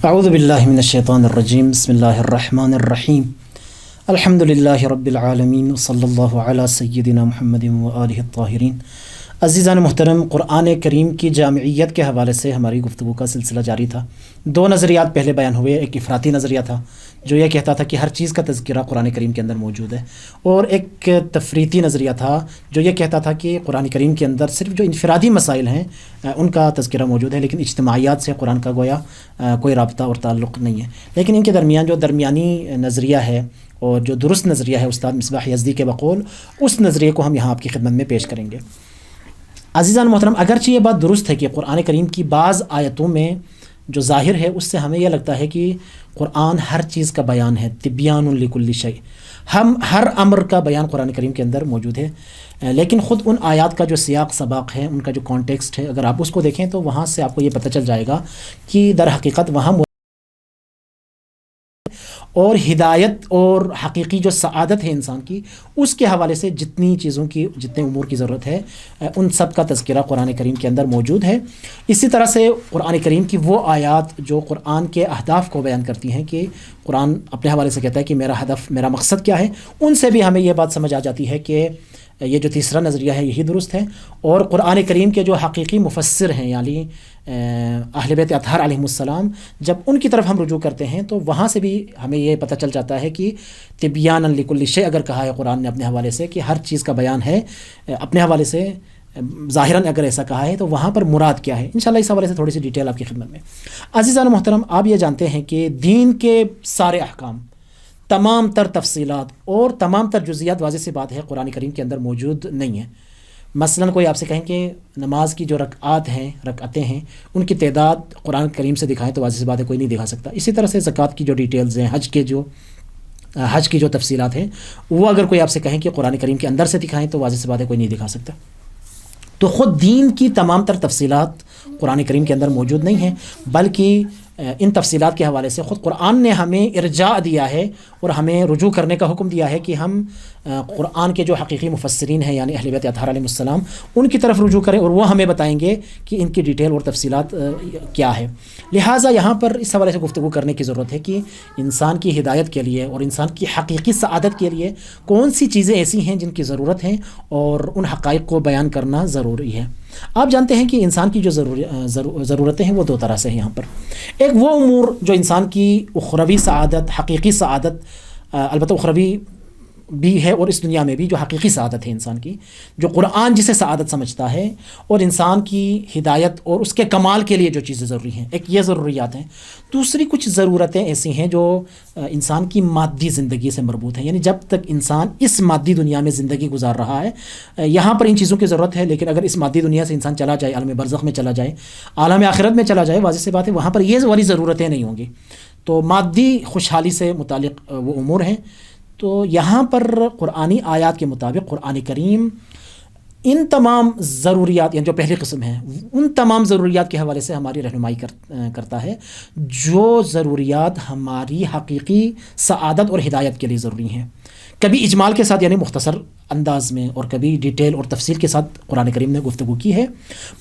اعوذ باللہ من الشیطان الرجیم بسم اللہ الرحمن الرحیم الحمد للہ رب العالمین صلی اللہ علی سیدنا محمد و آلہ الطاہرین۔ عزیزان محترم، قرآن کریم کی جامعیت کے حوالے سے ہماری گفتگو کا سلسلہ جاری تھا۔ دو نظریات پہلے بیان ہوئے، ایک افراطی نظریہ تھا جو یہ کہتا تھا کہ ہر چیز کا تذکرہ قرآن کریم کے اندر موجود ہے، اور ایک تفریطی نظریہ تھا جو یہ کہتا تھا کہ قرآن کریم کے اندر صرف جو انفرادی مسائل ہیں ان کا تذکرہ موجود ہے، لیکن اجتماعیات سے قرآن کا گویا کوئی رابطہ اور تعلق نہیں ہے۔ لیکن ان کے درمیان جو درمیانی نظریہ ہے اور جو درست نظریہ ہے استاد مصباح یزدی کے بقول، اس نظریے کو ہم یہاں آپ کی خدمت میں پیش کریں گے۔ عزیزان محترم، اگرچہ یہ بات درست ہے کہ قرآن کریم کی بعض آیتوں میں جو ظاہر ہے اس سے ہمیں یہ لگتا ہے کہ قرآن ہر چیز کا بیان ہے، تبیان لکل شیء، ہر امر کا بیان قرآن کریم کے اندر موجود ہے، لیکن خود ان آیات کا جو سیاق سباق ہے، ان کا جو کانٹیکسٹ ہے، اگر آپ اس کو دیکھیں تو وہاں سے آپ کو یہ پتہ چل جائے گا کہ در حقیقت وہاں اور ہدایت اور حقیقی جو سعادت ہے انسان کی، اس کے حوالے سے جتنی چیزوں کی، جتنے امور کی ضرورت ہے، ان سب کا تذکرہ قرآن کریم کے اندر موجود ہے۔ اسی طرح سے قرآن کریم کی وہ آیات جو قرآن کے اہداف کو بیان کرتی ہیں کہ قرآن اپنے حوالے سے کہتا ہے کہ میرا ہدف، میرا مقصد کیا ہے، ان سے بھی ہمیں یہ بات سمجھ آ جاتی ہے کہ یہ جو تیسرا نظریہ ہے یہی درست ہے، اور قرآن کریم کے جو حقیقی مفسر ہیں یعنی اہل بیت اطہار علیہم السلام، جب ان کی طرف ہم رجوع کرتے ہیں تو وہاں سے بھی ہمیں یہ پتہ چل جاتا ہے کہ تبیانا لکل شیء اگر کہا ہے قرآن نے اپنے حوالے سے کہ ہر چیز کا بیان ہے اپنے حوالے سے، ظاہراً اگر ایسا کہا ہے تو وہاں پر مراد کیا ہے، انشاءاللہ اس حوالے سے تھوڑی سی ڈیٹیل آپ کی خدمت میں۔ عزیزان محترم، آپ یہ جانتے ہیں کہ دین کے سارے احکام، تمام تر تفصیلات اور تمام تر جزیات، واضح سی بات ہے، قرآن کریم کے اندر موجود نہیں ہیں۔ مثلاً کوئی آپ سے کہیں کہ نماز کی جو رکعتیں ہیں ان کی تعداد قرآن کریم سے دکھائیں تو واضح سی بات ہے کوئی نہیں دکھا سکتا۔ اسی طرح سے زکوٰۃ کی جو ڈیٹیلز ہیں، حج کی جو تفصیلات ہیں، وہ اگر کوئی آپ سے کہیں کہ قرآن کریم کے اندر سے دکھائیں تو واضح سی بات ہے کوئی نہیں دکھا سکتا۔ تو خود دین کی تمام تر تفصیلات قرآن کریم کے اندر موجود نہیں ہیں، بلکہ ان تفصیلات کے حوالے سے خود قرآن نے ہمیں ارجاء دیا ہے اور ہمیں رجوع کرنے کا حکم دیا ہے کہ ہم قرآن کے جو حقیقی مفسرین ہیں یعنی اہل بیت اطہار علیہ السلام، ان کی طرف رجوع کریں اور وہ ہمیں بتائیں گے کہ ان کی ڈیٹیل اور تفصیلات کیا ہے۔ لہٰذا یہاں پر اس حوالے سے گفتگو کرنے کی ضرورت ہے کہ انسان کی ہدایت کے لیے اور انسان کی حقیقی سعادت کے لیے کون سی چیزیں ایسی ہیں جن کی ضرورت ہے، اور ان حقائق کو بیان کرنا ضروری ہے۔ آپ جانتے ہیں کہ انسان کی جو ضرورتیں ہیں وہ دو طرح سے ہیں۔ یہاں پر ایک وہ امور جو انسان کی اخروی سعادت، حقیقی سعادت، البتہ اخروی بھی ہے اور اس دنیا میں بھی جو حقیقی سعادت ہے انسان کی، جو قرآن جسے سعادت سمجھتا ہے، اور انسان کی ہدایت اور اس کے کمال کے لیے جو چیزیں ضروری ہیں، ایک یہ ضروریات ہیں۔ دوسری کچھ ضرورتیں ایسی ہیں جو انسان کی مادی زندگی سے مربوط ہیں، یعنی جب تک انسان اس مادی دنیا میں زندگی گزار رہا ہے یہاں پر ان چیزوں کی ضرورت ہے، لیکن اگر اس مادی دنیا سے انسان چلا جائے، عالم برزخ میں چلا جائے، عالم آخرت میں چلا جائے، واضح سی بات ہے وہاں پر یہ والی ضرورتیں نہیں ہوں گی۔ تو مادی خوشحالی سے متعلق وہ امور ہیں۔ تو یہاں پر قرآنی آیات کے مطابق قرآن کریم ان تمام ضروریات، یعنی جو پہلی قسم ہے، ان تمام ضروریات کے حوالے سے ہماری رہنمائی کرتا ہے، جو ضروریات ہماری حقیقی سعادت اور ہدایت کے لیے ضروری ہیں۔ کبھی اجمال کے ساتھ یعنی مختصر انداز میں، اور کبھی ڈیٹیل اور تفصیل کے ساتھ قرآن کریم نے گفتگو کی ہے۔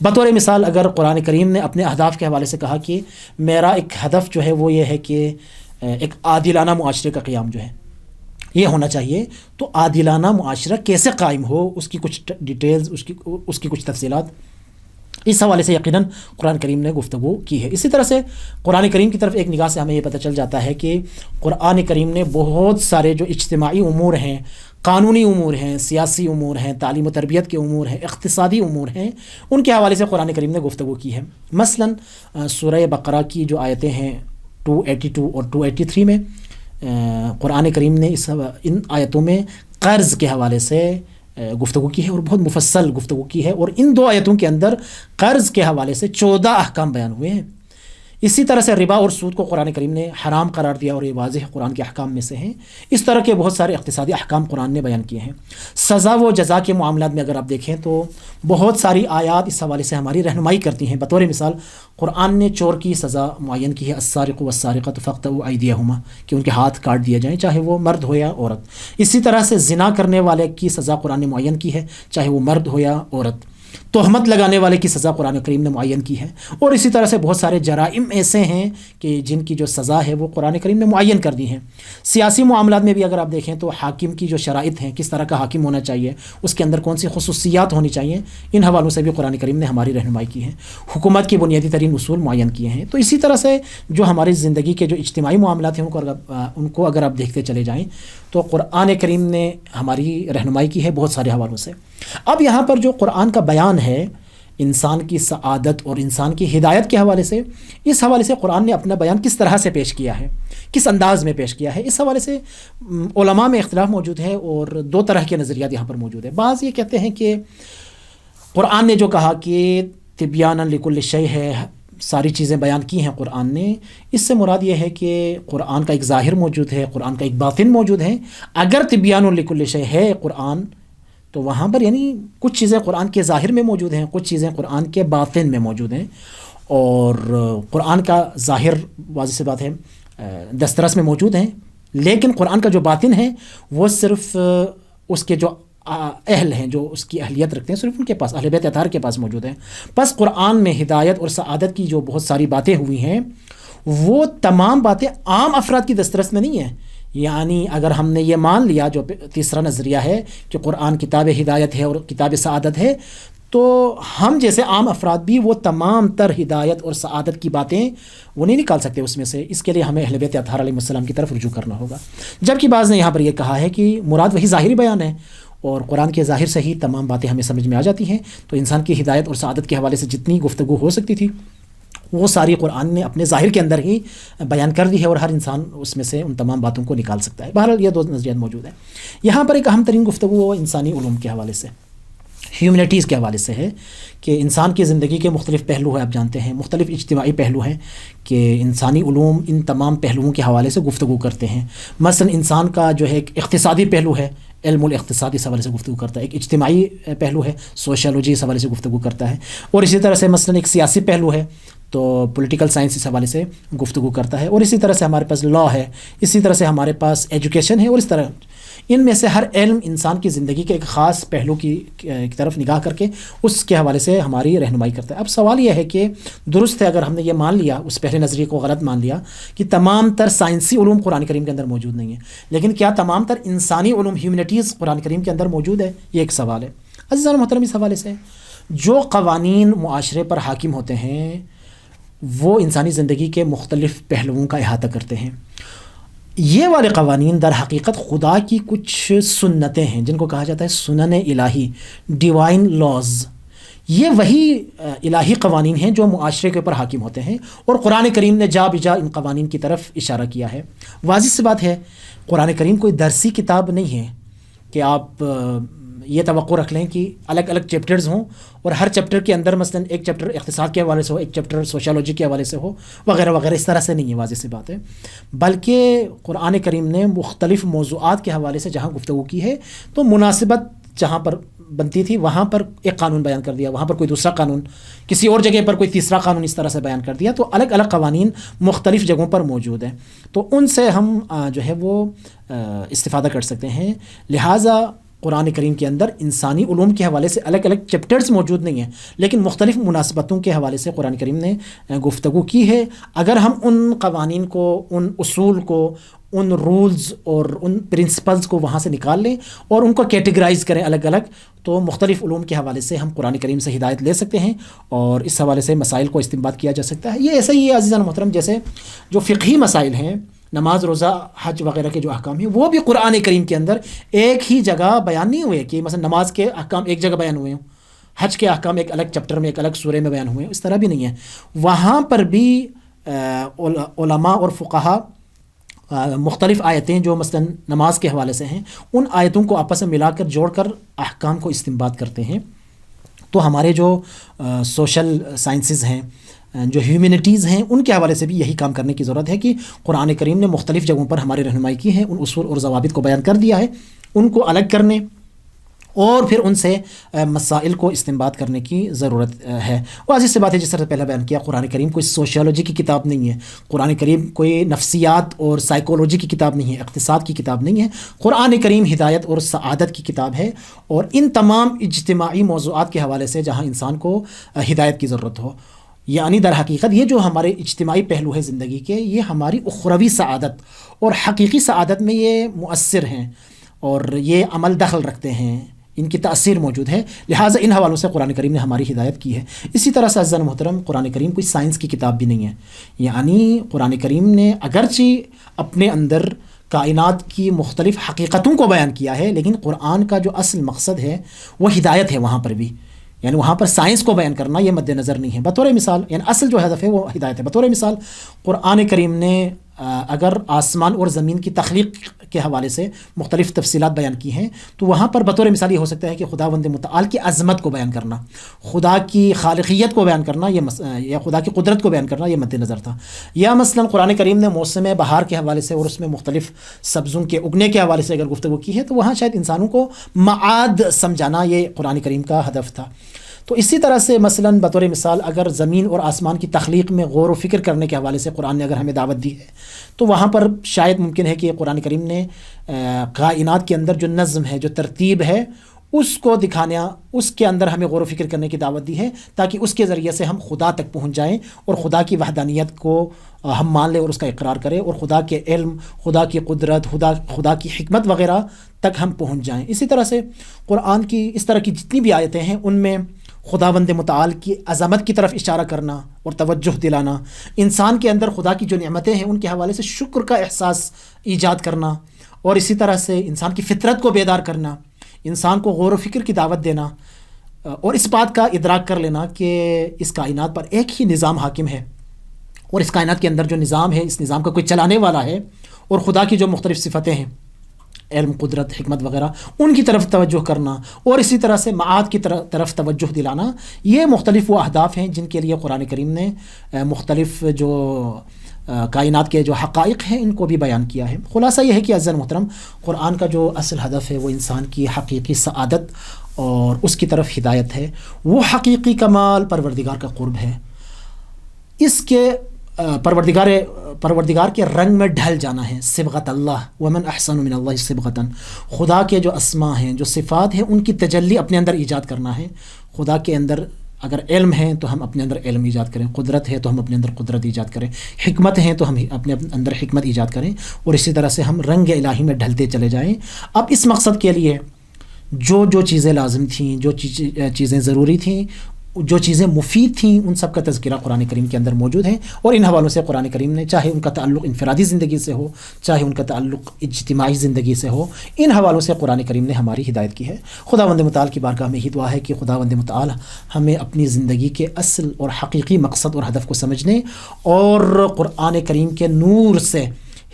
بطور مثال اگر قرآن کریم نے اپنے اہداف کے حوالے سے کہا کہ میرا ایک ہدف جو ہے وہ یہ ہے کہ ایک عادلانہ معاشرے کا قیام جو ہے یہ ہونا چاہیے، تو عادلانہ معاشرہ کیسے قائم ہو، اس کی کچھ ڈیٹیلز، اس کی کچھ تفصیلات اس حوالے سے یقیناً قرآن کریم نے گفتگو کی ہے۔ اسی طرح سے قرآن کریم کی طرف ایک نگاہ سے ہمیں یہ پتہ چل جاتا ہے کہ قرآن کریم نے بہت سارے جو اجتماعی امور ہیں، قانونی امور ہیں، سیاسی امور ہیں، تعلیم و تربیت کے امور ہیں، اقتصادی امور ہیں، ان کے حوالے سے قرآن کریم نے گفتگو کی ہے۔ مثلاً سورہ بقرہ کی جو آیتیں ہیں 282 اور 283 میں قرآن کریم نے ان آیتوں میں قرض کے حوالے سے گفتگو کی ہے اور بہت مفصل گفتگو کی ہے، اور ان دو آیتوں کے اندر قرض کے حوالے سے 14 احکام بیان ہوئے ہیں۔ اسی طرح سے ربا اور سود کو قرآن کریم نے حرام قرار دیا اور یہ واضح قرآن کے احکام میں سے ہیں۔ اس طرح کے بہت سارے اقتصادی احکام قرآن نے بیان کیے ہیں۔ سزا و جزا کے معاملات میں اگر آپ دیکھیں تو بہت ساری آیات اس حوالے سے ہماری رہنمائی کرتی ہیں۔ بطور مثال قرآن نے چور کی سزا معین کی ہے، السارق والسارقۃ فاقطعوا ایدیہما، کہ ان کے ہاتھ کاٹ دیے جائیں، چاہے وہ مرد ہو یا عورت۔ اسی طرح سے زنا کرنے والے کی سزا قرآن نے معین کی ہے، چاہے وہ مرد ہو یا عورت۔ تہمت لگانے والے کی سزا قرآن کریم نے معین کی ہے، اور اسی طرح سے بہت سارے جرائم ایسے ہیں کہ جن کی جو سزا ہے وہ قرآن کریم نے معین کر دی ہیں۔ سیاسی معاملات میں بھی اگر آپ دیکھیں تو حاکم کی جو شرائط ہیں، کس طرح کا حاکم ہونا چاہیے، اس کے اندر کون سی خصوصیات ہونی چاہیے، ان حوالوں سے بھی قرآن کریم نے ہماری رہنمائی کی ہے، حکومت کی بنیادی ترین اصول معین کیے ہیں۔ تو اسی طرح سے جو ہماری زندگی کے جو اجتماعی معاملات ہیں ان کو اگر آپ دیکھتے چلے جائیں تو قرآن کریم نے ہماری رہنمائی کی ہے بہت سارے حوالوں سے۔ اب یہاں پر جو قرآن کا بیان ہے انسان کی سعادت اور انسان کی ہدایت کے حوالے سے، اس حوالے سے قرآن نے اپنا بیان کس طرح سے پیش کیا ہے، کس انداز میں پیش کیا ہے، اس حوالے سے علماء میں اختلاف موجود ہے، اور دو طرح کے نظریات یہاں پر موجود ہیں۔ بعض یہ کہتے ہیں کہ قرآن نے جو کہا کہ تبیانا لکل شیء ہے، ساری چیزیں بیان کی ہیں قرآن نے، اس سے مراد یہ ہے کہ قرآن کا ایک ظاہر موجود ہے، قرآن کا ایک باطن موجود ہے۔ اگر تبیان لکل شیء ہے قرآن، تو وہاں پر یعنی کچھ چیزیں قرآن کے ظاہر میں موجود ہیں، کچھ چیزیں قرآن کے باطن میں موجود ہیں، اور قرآن کا ظاہر واضح سی بات ہے دسترس میں موجود ہیں، لیکن قرآن کا جو باطن ہے وہ صرف اس کے جو اہل ہیں، جو اس کی اہلیت رکھتے ہیں، صرف ان کے پاس، اہل بیت اطہار کے پاس موجود ہیں۔ بس قرآن میں ہدایت اور سعادت کی جو بہت ساری باتیں ہوئی ہیں، وہ تمام باتیں عام افراد کی دسترس میں نہیں ہیں۔ یعنی اگر ہم نے یہ مان لیا، جو تیسرا نظریہ ہے کہ قرآن کتاب ہدایت ہے اور کتاب سعادت ہے، تو ہم جیسے عام افراد بھی وہ تمام تر ہدایت اور سعادت کی باتیں وہ نہیں نکال سکتے اس میں سے۔ اس کے لیے ہمیں اہل بیت اطہار علیہ السلام کی طرف رجوع کرنا ہوگا۔ جبکہ بعض نے یہاں پر یہ کہا ہے کہ مراد وہی ظاہری بیان ہے، اور قرآن کے ظاہر سے ہی تمام باتیں ہمیں سمجھ میں آ جاتی ہیں۔ تو انسان کی ہدایت اور سعادت کے حوالے سے جتنی گفتگو ہو سکتی تھی وہ ساری قرآن نے اپنے ظاہر کے اندر ہی بیان کر دی ہے، اور ہر انسان اس میں سے ان تمام باتوں کو نکال سکتا ہے۔ بہرحال یہ دو نظریات موجود ہیں۔ یہاں پر ایک اہم ترین گفتگو انسانی علوم کے حوالے سے، ہیومنٹیز کے حوالے سے ہے کہ انسان کی زندگی کے مختلف پہلو ہیں، آپ جانتے ہیں مختلف اجتماعی پہلو ہیں، کہ انسانی علوم ان تمام پہلوؤں کے حوالے سے گفتگو کرتے ہیں۔ مثلا انسان کا جو ہے ایک اقتصادی پہلو ہے، علم الاقتصاد اس حوالے سے گفتگو کرتا ہے، ایک اجتماعی پہلو ہے، سوشیالوجی اس حوالے سے گفتگو کرتا ہے، اور اسی طرح سے مثلا ایک سیاسی پہلو ہے تو پولیٹیکل سائنس اس حوالے سے گفتگو کرتا ہے، اور اسی طرح سے ہمارے پاس لا ہے، اسی طرح سے ہمارے پاس ایجوکیشن ہے، اور اس طرح ان میں سے ہر علم انسان کی زندگی کے ایک خاص پہلو کی طرف نگاہ کر کے اس کے حوالے سے ہماری رہنمائی کرتا ہے۔ اب سوال یہ ہے کہ درست ہے اگر ہم نے یہ مان لیا، اس پہلے نظریے کو غلط مان لیا کہ تمام تر سائنسی علوم قرآن کریم کے اندر موجود نہیں ہیں، لیکن کیا تمام تر انسانی علوم ہیومنٹیز قرآن کریم کے اندر موجود ہے؟ یہ ایک سوال ہے۔ عزیزان محترم، اس حوالے سے جو قوانین معاشرے پر حاکم ہوتے ہیں وہ انسانی زندگی کے مختلف پہلوؤں کا احاطہ کرتے ہیں۔ یہ والے قوانین در حقیقت خدا کی کچھ سنتیں ہیں جن کو کہا جاتا ہے سنن الہی، ڈیوائن لاز۔ یہ وہی الہی قوانین ہیں جو معاشرے کے اوپر حاکم ہوتے ہیں، اور قرآن کریم نے جا بجا ان قوانین کی طرف اشارہ کیا ہے۔ واضح سی بات ہے، قرآن کریم کوئی درسی کتاب نہیں ہے کہ آپ یہ توقع رکھ لیں کہ الگ الگ چیپٹرز ہوں اور ہر چیپٹر کے اندر مثلا ایک چیپٹر اقتصاد کے حوالے سے ہو، ایک چیپٹر سوشیالوجی کے حوالے سے ہو، وغیرہ وغیرہ، اس طرح سے نہیں ہے، واضح سی بات ہے۔ بلکہ قرآن کریم نے مختلف موضوعات کے حوالے سے جہاں گفتگو کی ہے تو مناسبت جہاں پر بنتی تھی وہاں پر ایک قانون بیان کر دیا، وہاں پر کوئی دوسرا قانون، کسی اور جگہ پر کوئی تیسرا قانون اس طرح سے بیان کر دیا۔ تو الگ الگ قوانین مختلف جگہوں پر موجود ہیں، تو ان سے ہم جو ہے وہ استفادہ کر سکتے ہیں۔ لہٰذا قرآن کریم کے اندر انسانی علوم کے حوالے سے الگ الگ چیپٹرز موجود نہیں ہیں، لیکن مختلف مناسبتوں کے حوالے سے قرآن کریم نے گفتگو کی ہے۔ اگر ہم ان قوانین کو، ان اصول کو، ان رولز اور ان پرنسپلز کو وہاں سے نکال لیں اور ان کو کیٹیگرائز کریں الگ الگ، تو مختلف علوم کے حوالے سے ہم قرآن کریم سے ہدایت لے سکتے ہیں، اور اس حوالے سے مسائل کو استنباط کیا جا سکتا ہے۔ یہ ایسا ہی ہے عزیزان محترم، جیسے جو فقہی مسائل ہیں، نماز، روزہ، حج وغیرہ کے جو احکام ہیں، وہ بھی قرآن کریم کے اندر ایک ہی جگہ بیان نہیں ہوئے کہ مثلا نماز کے احکام ایک جگہ بیان ہوئے ہوں، حج کے احکام ایک الگ چیپٹر میں، ایک الگ سورے میں بیان ہوئے ہیں، اس طرح بھی نہیں ہے۔ وہاں پر بھی علماء اور فقہا مختلف آیتیں جو مثلا نماز کے حوالے سے ہیں، ان آیتوں کو آپس میں ملا کر جوڑ کر احکام کو استنباط کرتے ہیں۔ تو ہمارے جو سوشل سائنسز ہیں، جو ہیومینٹیز ہیں، ان کے حوالے سے بھی یہی کام کرنے کی ضرورت ہے کہ قرآن کریم نے مختلف جگہوں پر ہماری رہنمائی کی ہے، ان اصول اور ضوابط کو بیان کر دیا ہے، ان کو الگ کرنے اور پھر ان سے مسائل کو استنباط کرنے کی ضرورت ہے۔ واضح سی بات ہے، جس طرح پہلے بیان کیا، قرآن کریم کوئی سوشیالوجی کی کتاب نہیں ہے، قرآن کریم کوئی نفسیات اور سائیکولوجی کی کتاب نہیں ہے، اقتصاد کی کتاب نہیں ہے۔ قرآن کریم ہدایت اور سعادت کی کتاب ہے، اور ان تمام اجتماعی موضوعات کے حوالے سے جہاں انسان کو ہدایت کی ضرورت ہو، یعنی در حقیقت یہ جو ہمارے اجتماعی پہلو ہے زندگی کے، یہ ہماری اخروی سعادت اور حقیقی سعادت میں یہ مؤثر ہیں اور یہ عمل دخل رکھتے ہیں، ان کی تاثیر موجود ہے، لہٰذا ان حوالوں سے قرآن کریم نے ہماری ہدایت کی ہے۔ اسی طرح سے عزیزان محترم، قرآن کریم کوئی سائنس کی کتاب بھی نہیں ہے، یعنی قرآن کریم نے اگرچہ اپنے اندر کائنات کی مختلف حقیقتوں کو بیان کیا ہے، لیکن قرآن کا جو اصل مقصد ہے وہ ہدایت ہے وہاں پر بھی، یعنی وہاں پر سائنس کو بیان کرنا یہ مد نظر نہیں ہے۔ بطور مثال، یعنی اصل جو ہدف ہے وہ ہدایت ہے۔ بطور مثال، قرآن کریم نے اگر آسمان اور زمین کی تخلیق کے حوالے سے مختلف تفصیلات بیان کی ہیں، تو وہاں پر بطور مثال یہ ہو سکتا ہے کہ خداوند متعال کی عظمت کو بیان کرنا، خدا کی خالقیت کو بیان کرنا، یا خدا کی قدرت کو بیان کرنا یہ مد نظر تھا۔ یا مثلا قرآن کریم نے موسم بہار کے حوالے سے اور اس میں مختلف سبزوں کے اگنے کے حوالے سے اگر گفتگو کی ہے، تو وہاں شاید انسانوں کو معاد سمجھانا یہ قرآن کریم کا ہدف تھا۔ تو اسی طرح سے مثلا بطور مثال، اگر زمین اور آسمان کی تخلیق میں غور و فکر کرنے کے حوالے سے قرآن نے اگر ہمیں دعوت دی ہے، تو وہاں پر شاید ممکن ہے کہ قرآن کریم نے کائنات کے اندر جو نظم ہے، جو ترتیب ہے، اس کو دکھانا، اس کے اندر ہمیں غور و فکر کرنے کی دعوت دی ہے، تاکہ اس کے ذریعے سے ہم خدا تک پہنچ جائیں اور خدا کی وحدانیت کو ہم مان لیں اور اس کا اقرار کریں، اور خدا کے علم، خدا کی قدرت، خدا کی حکمت وغیرہ تک ہم پہنچ جائیں۔ اسی طرح سے قرآن کی اس طرح کی جتنی بھی آیتیں ہیں، ان میں خداوند متعال کی عظمت کی طرف اشارہ کرنا اور توجہ دلانا، انسان کے اندر خدا کی جو نعمتیں ہیں ان کے حوالے سے شکر کا احساس ایجاد کرنا، اور اسی طرح سے انسان کی فطرت کو بیدار کرنا، انسان کو غور و فکر کی دعوت دینا، اور اس بات کا ادراک کر لینا کہ اس کائنات پر ایک ہی نظام حاکم ہے، اور اس کائنات کے اندر جو نظام ہے، اس نظام کا کوئی چلانے والا ہے، اور خدا کی جو مختلف صفتیں ہیں، علم، قدرت، حکمت وغیرہ، ان کی طرف توجہ کرنا، اور اسی طرح سے معاد کی طرف توجہ دلانا، یہ مختلف وہ اہداف ہیں جن کے لیے قرآن کریم نے مختلف جو کائنات کے جو حقائق ہیں ان کو بھی بیان کیا ہے۔ خلاصہ یہ ہے کہ عزیزان محترم، قرآن کا جو اصل ہدف ہے وہ انسان کی حقیقی سعادت اور اس کی طرف ہدایت ہے۔ وہ حقیقی کمال پروردگار کا قرب ہے، اس کے پروردگار کے رنگ میں ڈھل جانا ہے، صبغت اللہ، ومن احسن من اللہ صبغۃ، خدا کے جو اسماء ہیں، جو صفات ہیں، ان کی تجلی اپنے اندر ایجاد کرنا ہے۔ خدا کے اندر اگر علم ہے تو ہم اپنے اندر علم ایجاد کریں، قدرت ہے تو ہم اپنے اندر قدرت ایجاد کریں، حکمت ہے تو ہم اپنے اندر حکمت ایجاد کریں، اور اسی طرح سے ہم رنگ الہی میں ڈھلتے چلے جائیں۔ اب اس مقصد کے لیے جو چیزیں لازم تھیں، جو چیزیں ضروری تھیں، جو چیزیں مفید تھیں، ان سب کا تذکرہ قرآن کریم کے اندر موجود ہے، اور ان حوالوں سے قرآن کریم نے، چاہے ان کا تعلق انفرادی زندگی سے ہو، چاہے ان کا تعلق اجتماعی زندگی سے ہو، ان حوالوں سے قرآن کریم نے ہماری ہدایت کی ہے۔ خداوند متعال کی بارگاہ میں ہی دعا ہے کہ خداوند متعال ہمیں اپنی زندگی کے اصل اور حقیقی مقصد اور ہدف کو سمجھنے اور قرآن کریم کے نور سے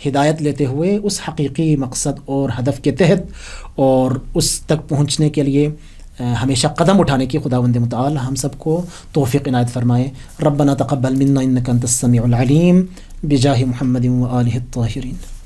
ہدایت لیتے ہوئے اس حقیقی مقصد اور ہدف کے تحت اور اس تک پہنچنے کے لیے ہمیشہ قدم اٹھانے کی خداوند متعال ہم سب کو توفیق عنایت فرمائے۔ ربنا تقبل منا انک انت السمیع العلیم، بجاہ محمد و آلہ الطاہرین۔